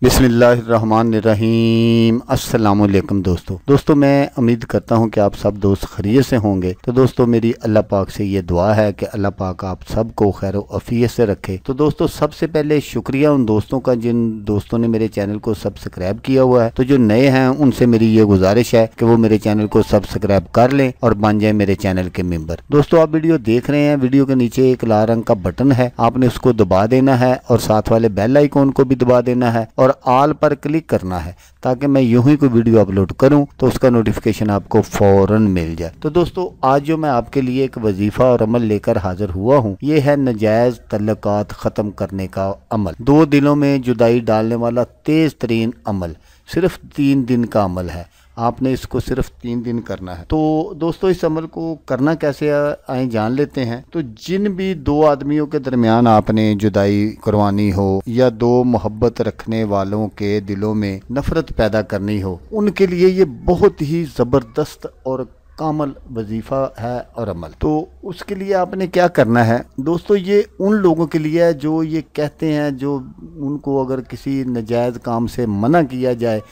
बिस्मिल्लाहिर्रहमानिर्रहीम। अस्सलामुअलैकुम दोस्तों मैं उम्मीद करता हूं कि आप सब दोस्त खैरियत से होंगे। तो दोस्तों मेरी अल्लाह पाक से ये दुआ है कि अल्लाह पाक आप सबको खैर अफियत से रखे। तो दोस्तों सबसे पहले शुक्रिया उन दोस्तों का जिन दोस्तों ने मेरे चैनल को सब्सक्राइब किया हुआ है। तो जो नए हैं उनसे मेरी ये गुजारिश है कि वो मेरे चैनल को सब्सक्राइब कर लें और बन जाए मेरे चैनल के मेंबर। दोस्तों आप वीडियो देख रहे हैं, वीडियो के नीचे एक लाल रंग का बटन है, आपने उसको दबा देना है और साथ वाले बेल आइकॉन को भी दबा देना है और ऑल पर क्लिक करना है ताकि मैं यूं ही कोई वीडियो अपलोड करूं तो उसका नोटिफिकेशन आपको फौरन मिल जाए। तो दोस्तों आज जो मैं आपके लिए एक वजीफा और अमल लेकर हाजिर हुआ हूं, ये है नजायज तल्लुकात खत्म करने का अमल। 2 दिनों में जुदाई डालने वाला तेज तरीन अमल, सिर्फ 3 दिन का अमल है। आपने इसको सिर्फ 3 दिन करना है। तो दोस्तों इस अमल को करना कैसे आए जान लेते हैं। तो जिन भी 2 आदमियों के दरमियान आपने जुदाई करवानी हो या 2 मोहब्बत रखने वालों के दिलों में नफरत पैदा करनी हो, उनके लिए ये बहुत ही ज़बरदस्त और कामल वजीफ़ा है और अमल। तो उसके लिए आपने क्या करना है दोस्तों, ये उन लोगों के लिए है जो ये कहते हैं, जो उनको अगर किसी नाजायज़ काम से मना किया जाए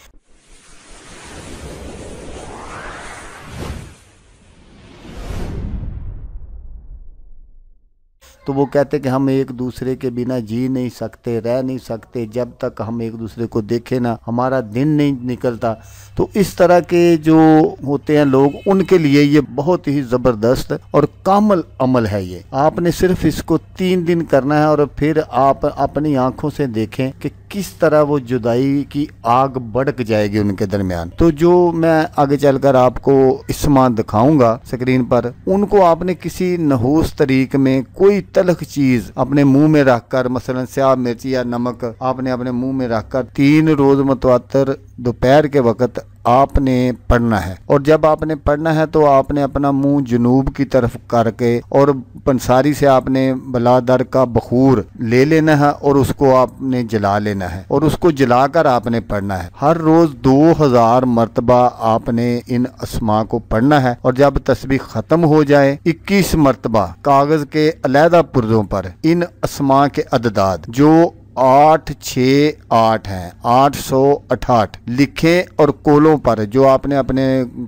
तो वो कहते कि हम एक दूसरे के बिना जी नहीं सकते, रह नहीं सकते, जब तक हम एक दूसरे को देखें ना हमारा दिन नहीं निकलता। तो इस तरह के जो होते हैं लोग, उनके लिए ये बहुत ही ज़बरदस्त और कामल अमल है। ये आपने सिर्फ इसको 3 दिन करना है और फिर आप अपनी आंखों से देखें कि किस तरह वो जुदाई की आग भड़क जाएगी उनके दरमियान। तो जो मैं आगे चलकर आपको इस्मा दिखाऊंगा स्क्रीन पर, उनको आपने किसी नहूस तरीक में कोई तलख चीज अपने मुंह में रखकर, मसलन स्याह मिर्च या नमक आपने अपने मुंह में रखकर 3 रोज मुतवातर दोपहर के वक्त आपने पढ़ना है। और जब आपने पढ़ना है तो आपने अपना मुंह जुनूब की तरफ करके और पंसारी से आपने बलादर का बखूर ले लेना है और उसको आपने जला लेना है और उसको जलाकर आपने पढ़ना है। हर रोज 2000 मरतबा आपने इन अस्मा को पढ़ना है और जब तस्बीह खत्म हो जाए 21 मरतबा कागज के अलहदा पुर्जों पर इन अस्मा के अददाद जो 868 हैं, 868 लिखें और कोलों पर, जो आपने अपने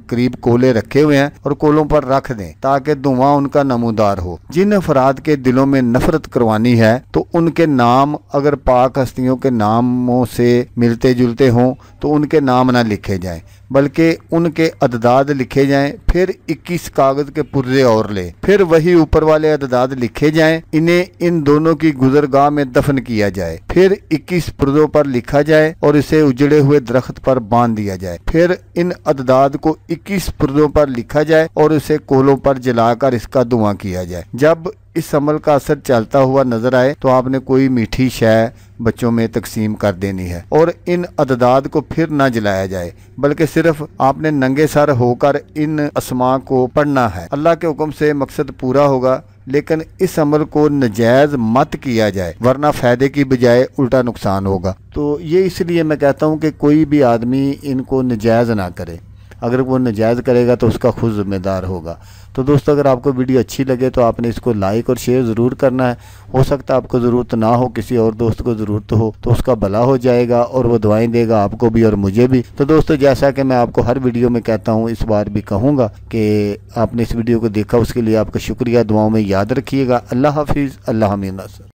करीब कोले रखे हुए हैं और कोलों पर रख दें ताकि धुआं उनका नमूदार हो। जिन अफराद के दिलों में नफरत करवानी है तो उनके नाम अगर पाक हस्तियों के नामों से मिलते जुलते हों तो उनके नाम ना लिखे जाएं, बल्कि उनके अददाद लिखे जाएं। फिर 21 कागज के पुर्जे और ले, फिर वही ऊपर वाले अददाद लिखे जाएं, इन्हें इन दोनों की गुजरगाह में दफन किया जाए। फिर 21 पुर्जों पर लिखा जाए और इसे उजड़े हुए दरख्त पर बांध दिया जाए। फिर इन अददाद को 21 पुर्जों पर लिखा जाए और इसे कोलों पर जलाकर इसका धुआं किया जाए। जब इस अमल का असर चलता हुआ नजर आए तो आपने कोई मीठी शय बच्चों में तकसीम कर देनी है और इन अददाद को फिर ना जलाया जाए, बल्कि सिर्फ आपने नंगे सर होकर इन अस्मा को पढ़ना है। अल्लाह के हुक्म से मकसद पूरा होगा, लेकिन इस अमल को नजायज मत किया जाए वरना फायदे की बजाय उल्टा नुकसान होगा। तो ये इसलिए मैं कहता हूँ कि कोई भी आदमी इनको नजायज ना करे। अगर वो नजायज़ करेगा तो उसका खुद जिम्मेदार होगा। तो दोस्तों अगर आपको वीडियो अच्छी लगे तो आपने इसको लाइक और शेयर ज़रूर करना है। हो सकता है आपको ज़रूरत ना हो, किसी और दोस्त को ज़रूरत हो तो उसका भला हो जाएगा और वो दुआएं देगा आपको भी और मुझे भी। तो दोस्तों जैसा कि मैं आपको हर वीडियो में कहता हूँ, इस बार भी कहूँगा कि आपने इस वीडियो को देखा उसके लिए आपका शुक्रिया। दुआओं में याद रखिएगा। अल्लाह हाफिज़। अल्लाह हमीद।